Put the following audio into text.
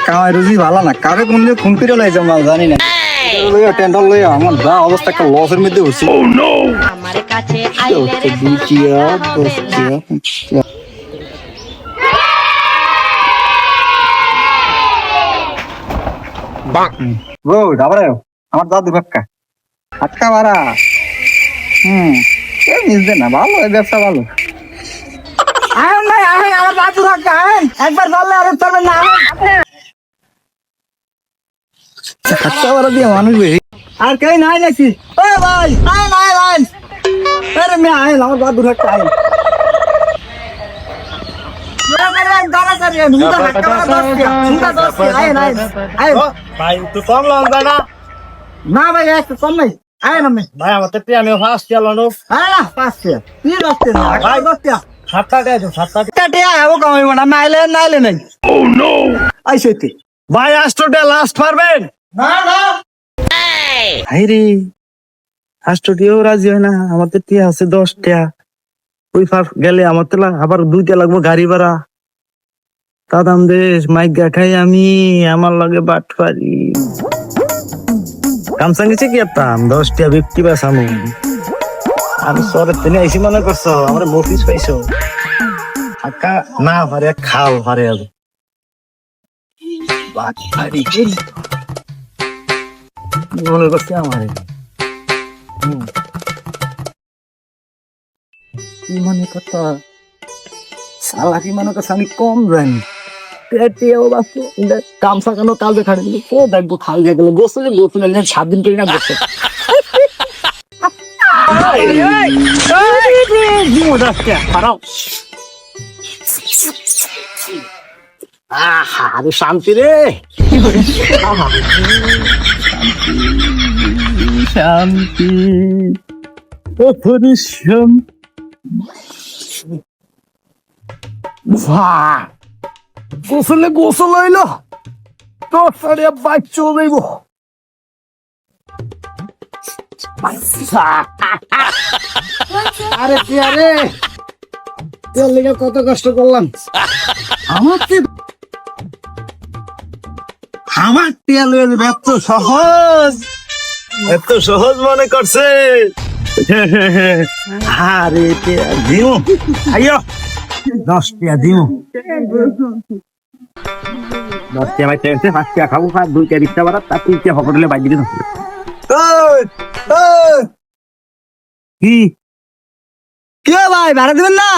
কামাই রুজি ভালো না, কারে কোন দিয়ে খুন করে লাইছে মাল জানি না। টেন্ডার লইয়া আমার যা অবস্থা, একটা লসের মধ্যে হচ্ছে। আমার কাছে আইলে রে দুটিয়া দশটিয়া ও ডাবরে আমার দাদু কাকা আটকা বাড়া। কেউ নিজ না, ভালো এই ব্যবসা ভালো। আয় নাই আয় আমার দাদু কাকা আয় একবার বললে আর চলবে না। আটকা বাড়া দিয়ে মানুষ বেশি আর কেউ নাই নাকি? ও ভাই আয় নাই ভাই, আরে মে আয় আমার দাদু কাকা আয়। ভাই একটু কম লঙ্কা না না ভাই একটু কম নাই, আয় না ভাই আমার তো আমি ফার্স্ট চালানো আয় না 500 কি রাখতে না ভাই 10 সাতটা দেয় সাতটা টাকা আবো কামাইবো না, নাইলে নাইলে নাই। ও নো আইসইতে ভাই আষ্টটা লাস্ট পারবেন না না হাইরে আষ্টটিও রাজি হয় না। আমার তো টিয়া আছে 10টা, ওই ফার গেলে আমার তো আবার 2টা লাগবো গাড়ি ভাড়া। দাদাম দেশ মাইগা খাই আমি, আমার লাগে বাট পারি কামসাং গেছে কি আতাম 10টা ব্যক্তি বা সামু। আমি শহরের থেকে আইসি মনে করছো, আমার মফিস পাইছো আকা না পারে খাও পারে আর বাট পারি মনে করছে আমারে। কি মনে কথা সালা, কি মনে করছে আমি কম জানি। কাম সাকানো কাল দেখা দিল কে দেখবো, খাল দিয়ে গেল গোসলে 7 দিন করি না গোসল। আরে শান্তি রে, শান্তি গোসলে গোসল হইল তো বাইক চলে যাইব। আরে কি আরে তোর লেগে কত কষ্ট করলাম। আমার টিয়া লইয়া যাবে এত সহজ, এত সহজ মনে করছে। আরে টিয়া দিও আইয়ো 10 টিয়া দিও, 10 টিয়া ভাই টেনশন 5 টিয়া খাবো, 2 টিয়া রিক্সা ভাড়া, তার 3 টিয়া হোটেলে বাইক দিয়ে থাকবে। কি কে ভাই ভাড়া দিবেন না?